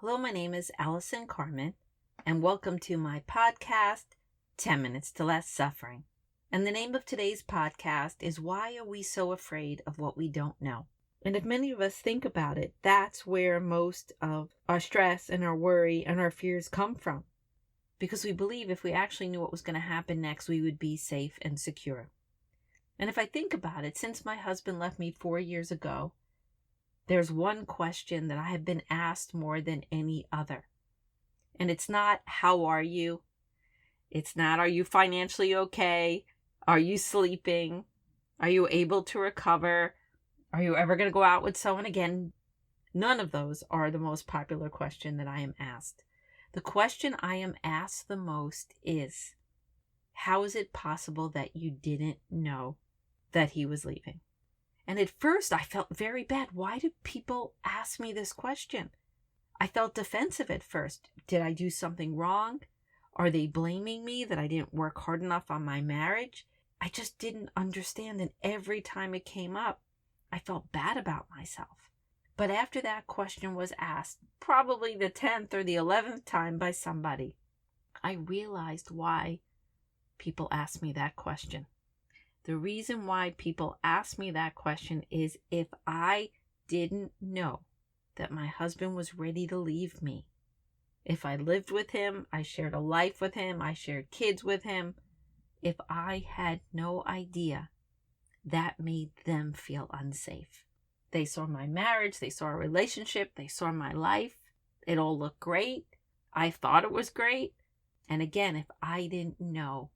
Hello, my name is Allison Carmen, and welcome to my podcast, 10 Minutes to Less Suffering. And the name of today's podcast is Why Are We So Afraid of What We Don't Know? And if many of us think about it, that's where most of our stress and our worry and our fears come from. Because we believe if we actually knew what was going to happen next, we would be safe and secure. And if I think about it, since my husband left me 4 years ago, there's one question that I have been asked more than any other. And it's not, how are you? It's not, are you financially okay? Are you sleeping? Are you able to recover? Are you ever going to go out with someone again? None of those are the most popular question that I am asked. The question I am asked the most is, how is it possible that you didn't know that he was leaving? And at first I felt very bad. Why do people ask me this question? I felt defensive at first. Did I do something wrong? Are they blaming me that I didn't work hard enough on my marriage? I just didn't understand. And every time it came up, I felt bad about myself. But after that question was asked, probably the 10th or the 11th time by somebody, I realized why people ask me that question. The reason why people ask me that question is if I didn't know that my husband was ready to leave me, if I lived with him, I shared a life with him, I shared kids with him, if I had no idea, that made them feel unsafe. They saw my marriage, they saw our relationship, they saw my life. It all looked great. I thought it was great. And again, if I didn't know,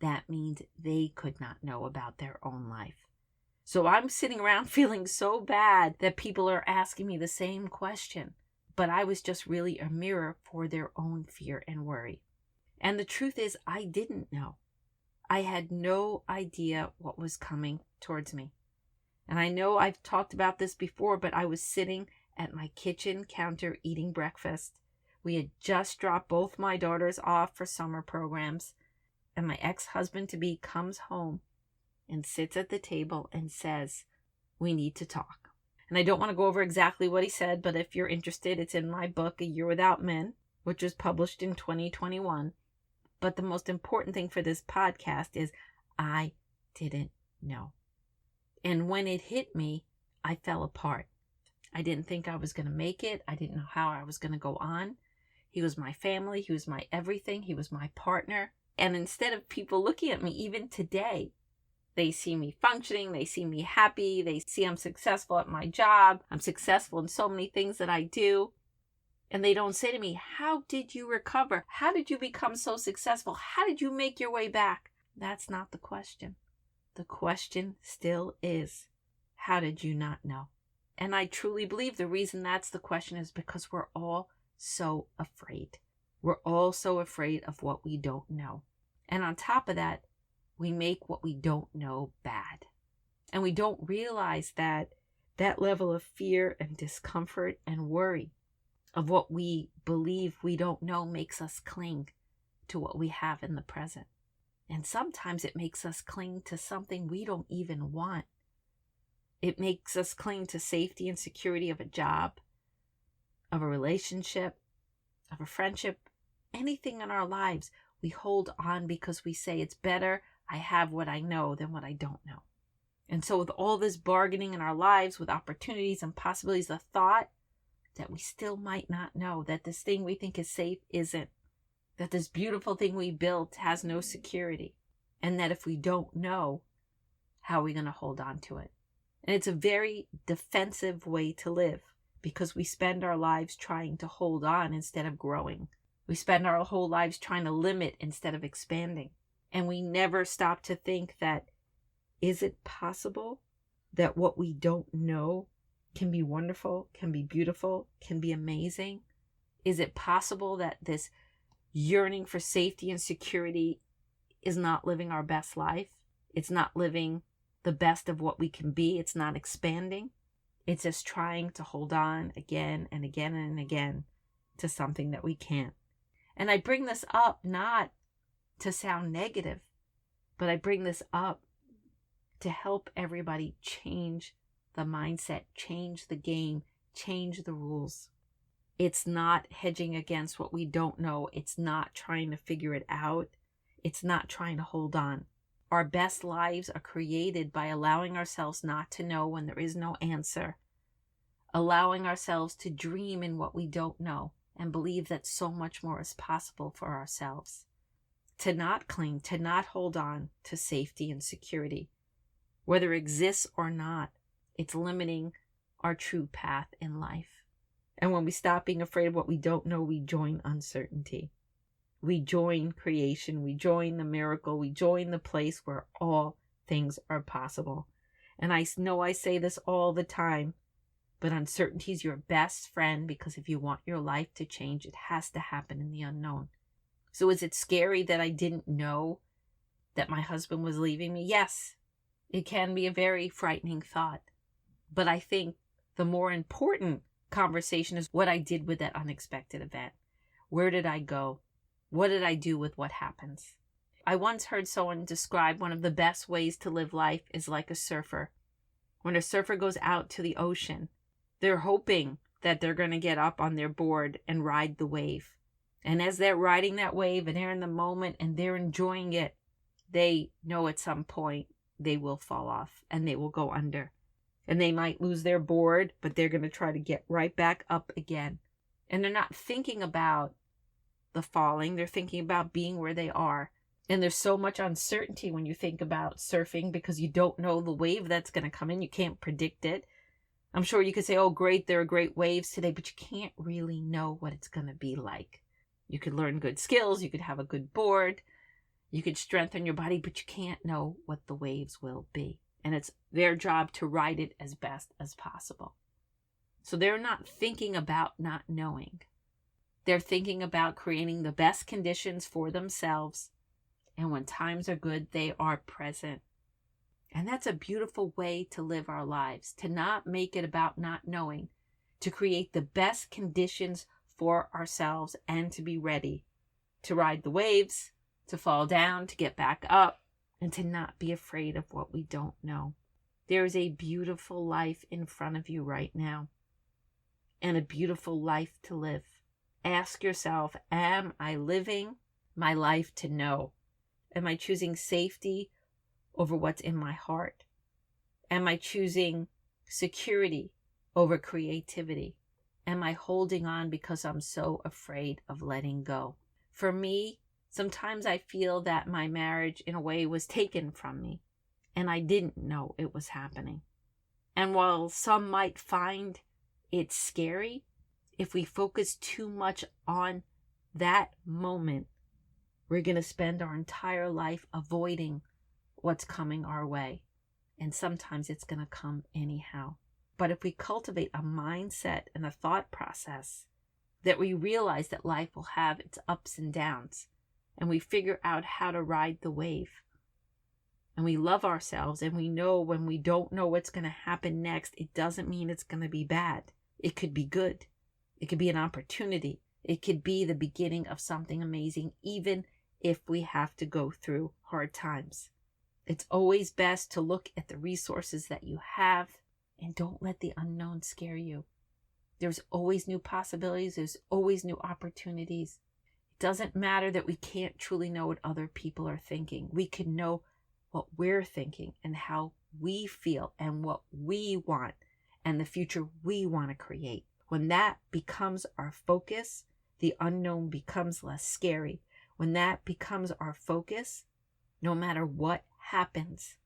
that means they could not know about their own life. So I'm sitting around feeling so bad that people are asking me the same question. But I was just really a mirror for their own fear and worry. And the truth is, I didn't know. I had no idea what was coming towards me. And I know I've talked about this before, but I was sitting at my kitchen counter eating breakfast. We had just dropped both my daughters off for summer programs. And my ex-husband-to-be comes home and sits at the table and says, we need to talk. And I don't want to go over exactly what he said, but if you're interested, it's in my book, A Year Without Men, which was published in 2021. But the most important thing for this podcast is I didn't know. And when it hit me, I fell apart. I didn't think I was going to make it. I didn't know how I was going to go on. He was my family. He was my everything. He was my partner. And instead of people looking at me, even today, they see me functioning, they see me happy, they see I'm successful at my job, I'm successful in so many things that I do. And they don't say to me, how did you recover? How did you become so successful? How did you make your way back? That's not the question. The question still is, how did you not know? And I truly believe the reason that's the question is because we're all so afraid. We're all so afraid of what we don't know. And on top of that, we make what we don't know bad. And we don't realize that that level of fear and discomfort and worry of what we believe we don't know makes us cling to what we have in the present. And sometimes it makes us cling to something we don't even want. It makes us cling to safety and security of a job, of a relationship, of a friendship, anything in our lives. We hold on because we say it's better I have what I know than what I don't know. And so with all this bargaining in our lives, with opportunities and possibilities, the thought that we still might not know, that this thing we think is safe isn't, that this beautiful thing we built has no security, and that if we don't know, how are we going to hold on to it? And it's a very defensive way to live because we spend our lives trying to hold on instead of growing. We spend our whole lives trying to limit instead of expanding. And we never stop to think that, is it possible that what we don't know can be wonderful, can be beautiful, can be amazing? Is it possible that this yearning for safety and security is not living our best life? It's not living the best of what we can be. It's not expanding. It's just trying to hold on again and again and again to something that we can't. And I bring this up not to sound negative, but I bring this up to help everybody change the mindset, change the game, change the rules. It's not hedging against what we don't know. It's not trying to figure it out. It's not trying to hold on. Our best lives are created by allowing ourselves not to know when there is no answer, allowing ourselves to dream in what we don't know and believe that so much more is possible for ourselves. To not cling, to not hold on to safety and security, whether it exists or not, it's limiting our true path in life. And when we stop being afraid of what we don't know, we join uncertainty. We join creation. We join the miracle. We join the place where all things are possible. And I know I say this all the time, but uncertainty is your best friend, because if you want your life to change, it has to happen in the unknown. So is it scary that I didn't know that my husband was leaving me? Yes, it can be a very frightening thought. But I think the more important conversation is what I did with that unexpected event. Where did I go? What did I do with what happens? I once heard someone describe one of the best ways to live life is like a surfer. When a surfer goes out to the ocean, they're hoping that they're going to get up on their board and ride the wave. And as they're riding that wave and they're in the moment and they're enjoying it, they know at some point they will fall off and they will go under. And they might lose their board, but they're going to try to get right back up again. And they're not thinking about the falling. They're thinking about being where they are. And there's so much uncertainty when you think about surfing, because you don't know the wave that's going to come in. You can't predict it. I'm sure you could say, oh, great, there are great waves today, but you can't really know what it's going to be like. You could learn good skills. You could have a good board. You could strengthen your body, but you can't know what the waves will be. And it's their job to ride it as best as possible. So they're not thinking about not knowing. They're thinking about creating the best conditions for themselves. And when times are good, they are present. And that's a beautiful way to live our lives, to not make it about not knowing, to create the best conditions for ourselves and to be ready to ride the waves, to fall down, to get back up, and to not be afraid of what we don't know. There is a beautiful life in front of you right now, and a beautiful life to live. Ask yourself, am I living my life to know? Am I choosing safety over what's in my heart? Am I choosing security over creativity? Am I holding on because I'm so afraid of letting go? For me, sometimes I feel that my marriage in a way was taken from me, and I didn't know it was happening. And while some might find it scary, if we focus too much on that moment, we're going to spend our entire life avoiding what's coming our way. And sometimes it's going to come anyhow. But if we cultivate a mindset and a thought process that we realize that life will have its ups and downs, and we figure out how to ride the wave, and we love ourselves, and we know when we don't know what's going to happen next, it doesn't mean it's going to be bad. It could be good. It could be an opportunity. It could be the beginning of something amazing, even if we have to go through hard times. It's always best to look at the resources that you have, and don't let the unknown scare you. There's always new possibilities. There's always new opportunities. It doesn't matter that we can't truly know what other people are thinking. We can know what we're thinking and how we feel and what we want and the future we want to create. When that becomes our focus, the unknown becomes less scary. When that becomes our focus, no matter what happens,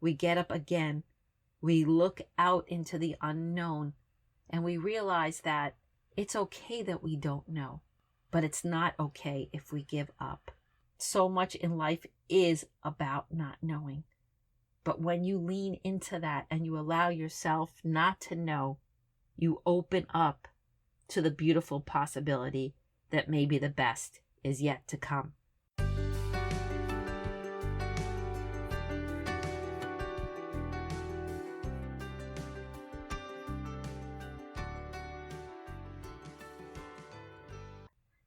we get up again. We look out into the unknown, and we realize that it's okay that we don't know, but it's not okay if we give up. So much in life is about not knowing. But when you lean into that and you allow yourself not to know, you open up to the beautiful possibility that maybe the best is yet to come.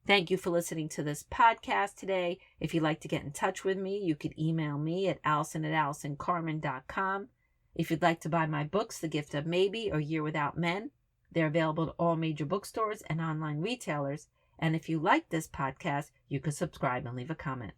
Thank you for listening to this podcast today. If you'd like to get in touch with me, you could email me at allison@allisoncarmen.com. If you'd like to buy my books, The Gift of Maybe or Year Without Men, They're available to all major bookstores and online retailers. And if you like this podcast, you could subscribe and leave a comment.